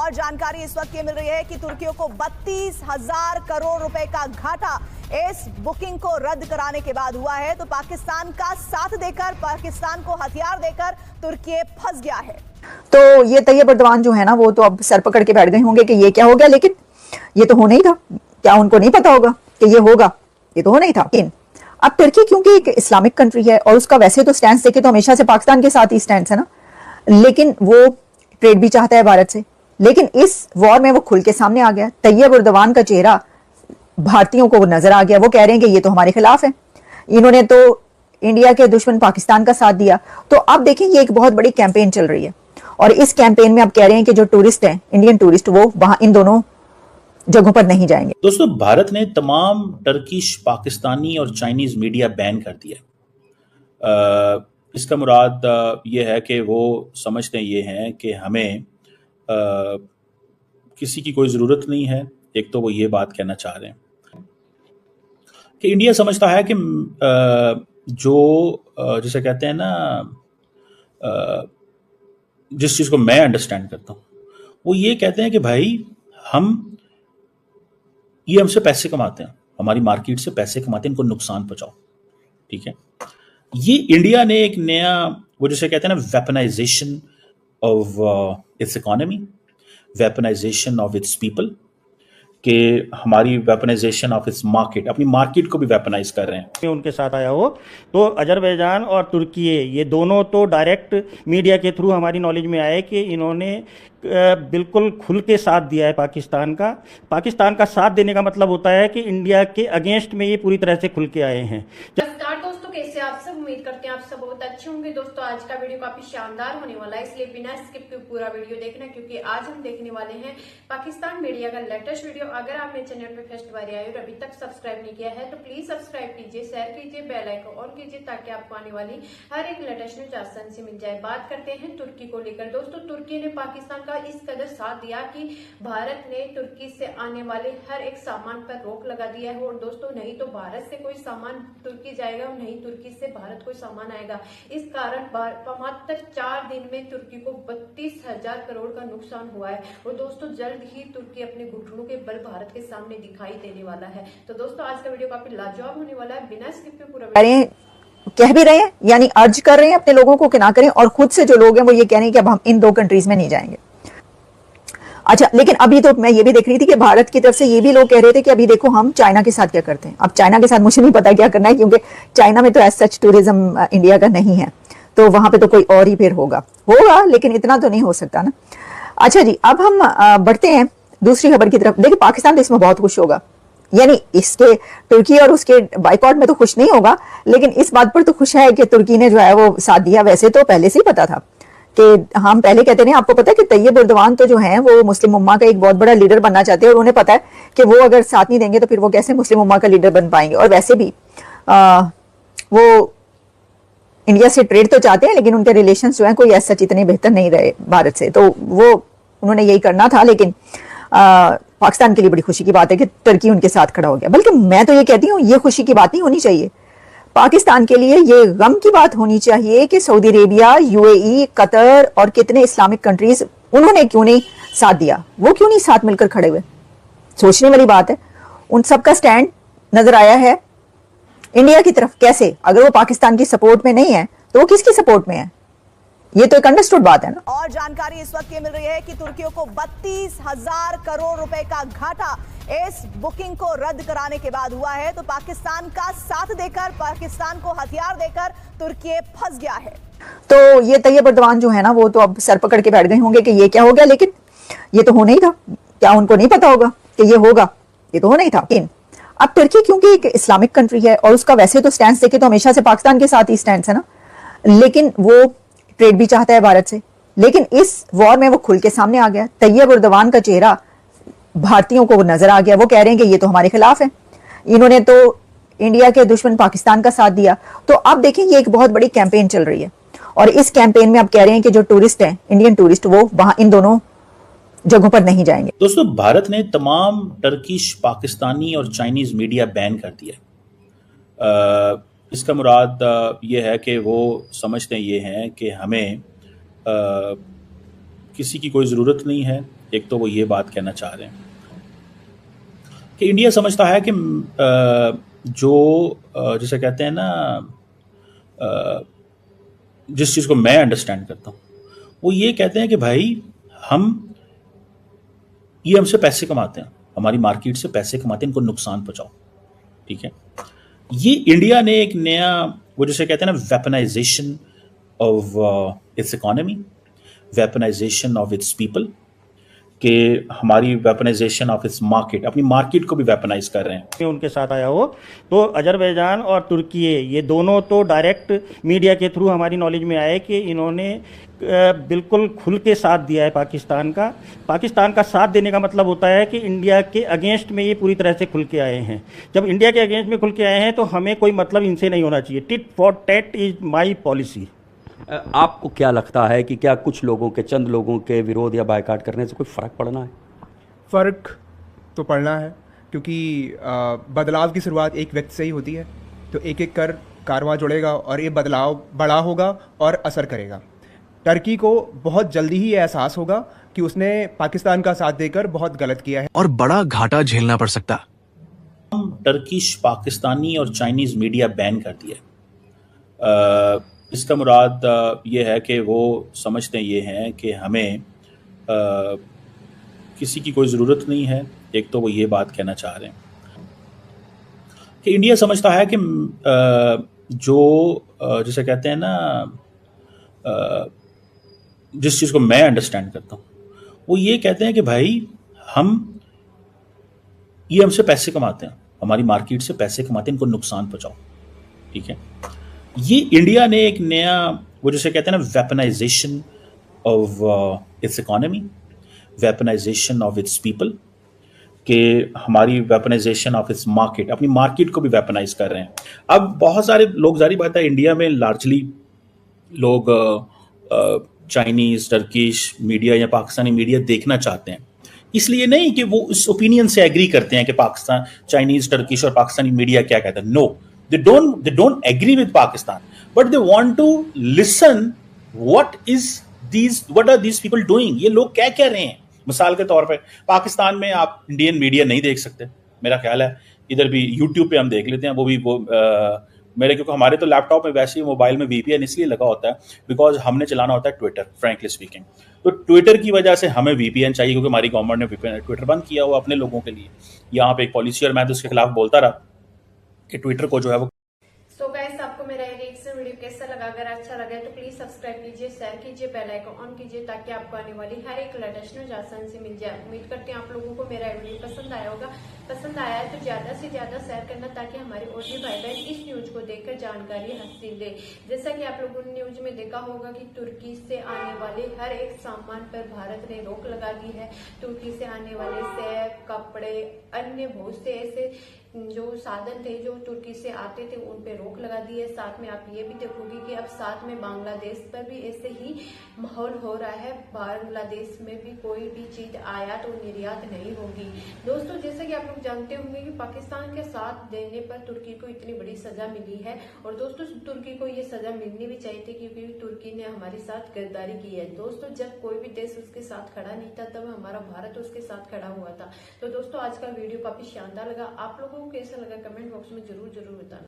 और जानकारी इस वक्त ये मिल रही है कि तुर्कियों को 32,000 करोड़ रुपए का घाटा इस बुकिंग को रद्द कराने के बाद हुआ है। तो पाकिस्तान का साथ देकर, पाकिस्तान को हथियार देकर तुर्की फंस गया है। तो ये तैयब अर्दवान जो है ना, वो तो अब सर पकड़ के बैठ गए होंगे कि ये क्या हो गया, लेकिन ये तो होना ही था। क्या उनको नहीं पता होगा कि ये होगा? ये तो होना ही था। अब तुर्की क्योंकि एक इस्लामिक कंट्री है और उसका वैसे तो स्टैंड देखे तो हमेशा से पाकिस्तान के साथ ही स्टैंड है ना, लेकिन वो ट्रेड भी चाहता है भारत से। लेकिन इस वॉर में वो खुल के सामने आ गया। तैयब अर्दवान का चेहरा भारतीयों को नजर आ गया। वो कह रहे हैं कि ये तो हमारे खिलाफ है, इन्होंने तो इंडिया के दुश्मन पाकिस्तान का साथ दिया। तो अब देखें, ये एक बहुत बड़ी कैंपेन चल रही है और इस कैंपेन में अब कह रहे हैं कि जो टूरिस्ट हैं, इंडियन टूरिस्ट, वो वहां इन दोनों जगहों पर नहीं जाएंगे। दोस्तों, भारत ने तमाम टर्किश, पाकिस्तानी और चाइनीज मीडिया बैन कर दिया। इसका मुराद ये है कि वो समझते ये हैं कि हमें किसी की कोई ज़रूरत नहीं है। एक तो वो ये बात कहना चाह रहे हैं कि इंडिया समझता है कि जो जिसे कहते हैं ना, जिस चीज़ को मैं अंडरस्टैंड करता हूँ, वो ये कहते हैं कि भाई ये हमसे पैसे कमाते हैं, हमारी मार्केट से पैसे कमाते हैं, इनको नुकसान पहुंचाओ। ठीक है, ये इंडिया ने एक नया, वो जिसे कहते हैं ना, weaponisation of its economy, weaponisation of its people, कि हमारी वेपनाइजेशन ऑफ इट्स मार्केट, अपनी मार्केट को भी वेपनाइज कर रहे हैं। उनके साथ आया हो तो अजरबैजान और तुर्की, ये दोनों तो डायरेक्ट मीडिया के थ्रू हमारी नॉलेज में आए कि इन्होंने बिल्कुल खुल के साथ दिया है पाकिस्तान का। पाकिस्तान का साथ देने का मतलब होता है कि इंडिया के अगेंस्ट में ये पूरी तरह से खुल के आए हैं। नमस्कार दोस्तों, कैसे आप सब? उम्मीद करते हैं आप सब बहुत अच्छे होंगे। दोस्तों, आज का वीडियो काफी शानदार होने वाला है, इसलिए बिना स्किप के पूरा वीडियो देखना, क्योंकि आज हम देखने वाले हैं पाकिस्तान मीडिया का लेटेस्ट वीडियो। अगर आप मेरे चैनल पे फर्स्ट बार आए और अभी तक सब्सक्राइब नहीं किया है तो प्लीज सब्सक्राइब कीजिए, शेयर कीजिए, बेल आइकन ऑन कीजिए, ताकि आपको आने वाली हर एक लेटेस्ट न्यूज आसानी से मिल जाए। बात करते हैं तुर्की को लेकर। दोस्तों, तुर्की ने पाकिस्तान का इस कदर साथ दिया कि भारत ने तुर्की से आने वाले हर एक सामान पर रोक लगा दिया है। और दोस्तों, नहीं तो भारत से कोई सामान तुर्की जाएगा और नहीं तुर्की से भारत कोई सामान आएगा। इस कारण मात्र 4 दिन में तुर्की को 32,000 करोड़ का नुकसान हुआ है। और दोस्तों, जल्द ही तुर्की अपने घुटनों के बल भारत के सामने दिखाई देने वाला है। तो दोस्तों, आज का वीडियो काफी लाजवाब होने वाला है। बिना स्किप के पूरा कह भी रहे हैं, यानी अर्ज कर रहे हैं अपने लोगों को कि ना करें, और खुद से जो लोग हैं वो ये कह रहे हैं कि अब हम इन 2 कंट्रीज में नहीं जाएंगे। अच्छा, लेकिन अभी तो मैं ये भी देख रही थी कि भारत की तरफ से ये भी लोग कह रहे थे कि अभी देखो हम चाइना के साथ क्या करते हैं। अब चाइना के साथ मुझे नहीं पता क्या करना है, क्योंकि चाइना में तो एज सच टूरिज्म इंडिया का नहीं है, तो वहां पे तो कोई और ही फिर होगा, लेकिन इतना तो नहीं हो सकता ना। अच्छा जी, अब हम बढ़ते हैं दूसरी खबर की तरफ। देखिए, पाकिस्तान तो इसमें बहुत खुश होगा, यानी इसके तुर्की और उसके बाइकआउट में तो खुश नहीं होगा, लेकिन इस बात पर तो खुश है कि तुर्की ने जो है वो साथ दिया। वैसे तो पहले से ही पता था कि हम पहले कहते हैं, आपको पता है कि तैयब अर्दवान तो जो है वो मुस्लिम उम्मा का एक बहुत बड़ा लीडर बनना चाहते हैं, और उन्हें पता है कि वो अगर साथ नहीं देंगे तो फिर वो कैसे मुस्लिम उम्मा का लीडर बन पाएंगे। और वैसे भी वो इंडिया से ट्रेड तो चाहते हैं, लेकिन उनके रिलेशन जो है कोई ऐसा इतने बेहतर नहीं रहे भारत से, तो वो उन्होंने यही करना था। लेकिन पाकिस्तान के लिए बड़ी खुशी की बात है कि तुर्की उनके साथ खड़ा हो गया। बल्कि मैं तो ये कहती हूँ, ये खुशी की बात नहीं होनी चाहिए, पाकिस्तान के लिए ये गम की बात होनी चाहिए कि सऊदी अरेबिया, यूएई, कतर और कितने इस्लामिक कंट्रीज, उन्होंने क्यों नहीं साथ दिया, वो क्यों नहीं साथ मिलकर खड़े हुए। सोचने वाली बात है। उन सबका स्टैंड नजर आया है इंडिया की तरफ। कैसे? अगर वो पाकिस्तान की सपोर्ट में नहीं है तो वो किसकी सपोर्ट में है? ये तो एक अंडरस्टूड बात है ना। और जानकारी इस वक्त ये मिल रही है कि तुर्कियों को 32,000 करोड़ रुपए का घाटा इस बुकिंग को रद्द कराने के बाद हुआ है। तो पाकिस्तान का साथ देकर, पाकिस्तान को हथियार देकर तुर्की फंस गया है। तो ये तैयब अर्दवान जो है ना, वो तो अब सर पकड़ के बैठ गए होंगे कि ये क्या हो गया, लेकिन ये तो होना ही था। क्या उनको नहीं पता होगा कि ये होगा? ये तो होना ही था। अब तुर्की क्योंकि एक इस्लामिक कंट्री है और उसका वैसे तो स्टैंड देखे तो हमेशा से पाकिस्तान के साथ ही स्टैंड है ना, लेकिन वो ट्रेड भी चाहता है भारत से। लेकिन इस वॉर में वो खुल के सामने आ गया। तैयब अर्दवान का चेहरा भारतीयों को नजर आ गया। वो कह रहे हैं कि ये तो हमारे खिलाफ है, इन्होंने तो इंडिया के दुश्मन पाकिस्तान का साथ दिया। तो अब देखें, ये एक बहुत बड़ी कैंपेन चल रही है और इस कैंपेन में अब कह रहे हैं कि जो टूरिस्ट हैं, इंडियन टूरिस्ट, वो वहां इन दोनों जगहों पर नहीं जाएंगे। दोस्तों, भारत ने तमाम टर्किश, पाकिस्तानी और चाइनीज मीडिया बैन कर दिया। इसका मुराद ये है कि वो समझते ये हैं कि हमें किसी की कोई ज़रूरत नहीं है। एक तो वो ये बात कहना चाह रहे हैं कि इंडिया समझता है कि जिसे कहते हैं ना, जिस चीज़ को मैं अंडरस्टैंड करता हूँ, वो ये कहते हैं कि भाई ये हमसे पैसे कमाते हैं, हमारी मार्केट से पैसे कमाते हैं, इनको नुकसान पहुंचाओ। ठीक है, ये इंडिया ने एक नया, वो जिसे कहते हैं ना, weaponisation of its economy, weaponisation of its people, कि हमारी वेपनाइजेशन ऑफ इट्स मार्केट, अपनी मार्केट को भी वेपनाइज कर रहे हैं। उनके साथ आया हो तो अजरबैजान और तुर्की ये दोनों तो डायरेक्ट मीडिया के थ्रू हमारी नॉलेज में आए कि इन्होंने बिल्कुल खुल के साथ दिया है पाकिस्तान का। पाकिस्तान का साथ देने का मतलब होता है कि इंडिया के अगेंस्ट में ये पूरी तरह से खुल के आए हैं। जब इंडिया के अगेंस्ट में खुल के आए हैं तो हमें कोई मतलब इनसे नहीं होना चाहिए। Tit for tat is my policy. आपको क्या लगता है कि क्या कुछ लोगों के, चंद लोगों के विरोध या बायकॉट करने से कोई फ़र्क पड़ना है? फ़र्क तो पड़ना है, क्योंकि बदलाव की शुरुआत एक व्यक्ति से ही होती है। तो एक एक कर कारवां जुड़ेगा और ये बदलाव बड़ा होगा और असर करेगा। टर्की को बहुत जल्दी ही एहसास होगा कि उसने पाकिस्तान का साथ देकर बहुत गलत किया है और बड़ा घाटा झेलना पड़ सकता। टर्किश, पाकिस्तानी और चाइनीज़ मीडिया बैन कर दिया। इसका मुराद ये है कि वो समझते ये हैं कि हमें किसी की कोई ज़रूरत नहीं है। एक तो वो ये बात कहना चाह रहे हैं कि इंडिया समझता है कि जिसे कहते हैं ना, जिस चीज़ को मैं अंडरस्टैंड करता हूँ, वो ये कहते हैं कि भाई ये हमसे पैसे कमाते हैं, हमारी मार्केट से पैसे कमाते हैं, इनको नुकसान पहुँचाओ। ठीक है, ये इंडिया ने एक नया, वो जिसे कहते हैं ना, weaponisation of its economy, weaponisation of its people, कि हमारी वेपनाइजेशन ऑफ इट्स मार्केट, अपनी मार्केट को भी वेपनाइज कर रहे हैं। अब बहुत सारे लोग, जारी बात है, इंडिया में लार्जली लोग चाइनीज़, टर्किश मीडिया या पाकिस्तानी मीडिया देखना चाहते हैं, इसलिए नहीं कि वो इस ओपिनियन से एग्री करते हैं कि पाकिस्तान, चाइनीज़, टर्किश और पाकिस्तानी मीडिया क्या कहता है। No, they don't agree with Pakistan, but they want to listen what are these people doing, ये लोग क्या कह रहे हैं। मिसाल के तौर पे पाकिस्तान में आप इंडियन मीडिया नहीं देख सकते, मेरा ख्याल है इधर भी यूट्यूब पे हम देख लेते हैं, वो भी क्योंकि हमारे तो लैपटॉप में वैसे ही मोबाइल में VPN इसलिए लगा होता है बिकॉज हमने चलाना होता है ट्विटर, फ्रैंकली स्पीकिंग। तो ट्विटर की वजह से हमें VPN चाहिए, क्योंकि हमारी गवर्नमेंट ने ट्विटर बंद किया हुआ अपने लोगों के लिए। यहाँ पे एक पॉलिसी, और मैं तो उसके खिलाफ बोलता रहा कि ट्विटर को जो है वो। सो गाइस, आपको मेरा रिएक्शन वीडियो कैसा लगा? अगर अच्छा लगा तो प्लीज सब्सक्राइब कीजिए, शेयर कीजिए, बेल आइकन ऑन कीजिए, ताकि आपको आने वाली हर एक लेटेस्ट न्यूज आसानी से मिल जाए। उम्मीद करते हैं आप लोगों को मेरा वीडियो पसंद आया होगा। पसंद आया है तो ज्यादा से ज्यादा शेयर करना, ताकि हमारे और भी भाई बहन इस न्यूज को देखकर जानकारी हासिल ले। जैसा कि आप लोगों ने न्यूज में देखा होगा कि तुर्की से आने वाले हर एक सामान पर भारत ने रोक लगा दी है। तुर्की से आने वाले सेब, कपड़े, अन्य बहुत से ऐसे जो साधन थे जो तुर्की से आते थे, उन पे रोक लगा दी है। साथ में आप ये भी देखोगे कि अब साथ में बांग्लादेश पर भी ऐसे ही माहौल हो रहा है। बांग्लादेश में भी कोई भी चीज आयात और निर्यात नहीं होगी। दोस्तों, जैसे कि आप लोग जानते होंगे कि पाकिस्तान के साथ देने पर तुर्की को इतनी बड़ी सजा मिली है, और दोस्तों तुर्की को ये सजा मिलनी भी चाहिए थी, क्योंकि तुर्की ने हमारे साथ गद्दारी की है। दोस्तों, जब कोई भी देश उसके साथ खड़ा नहीं था, तब हमारा भारत उसके साथ खड़ा हुआ था। तो दोस्तों, आज का वीडियो काफी शानदार लगा। आप लोगों को कैसा लगा कमेंट बॉक्स में जरूर बताना।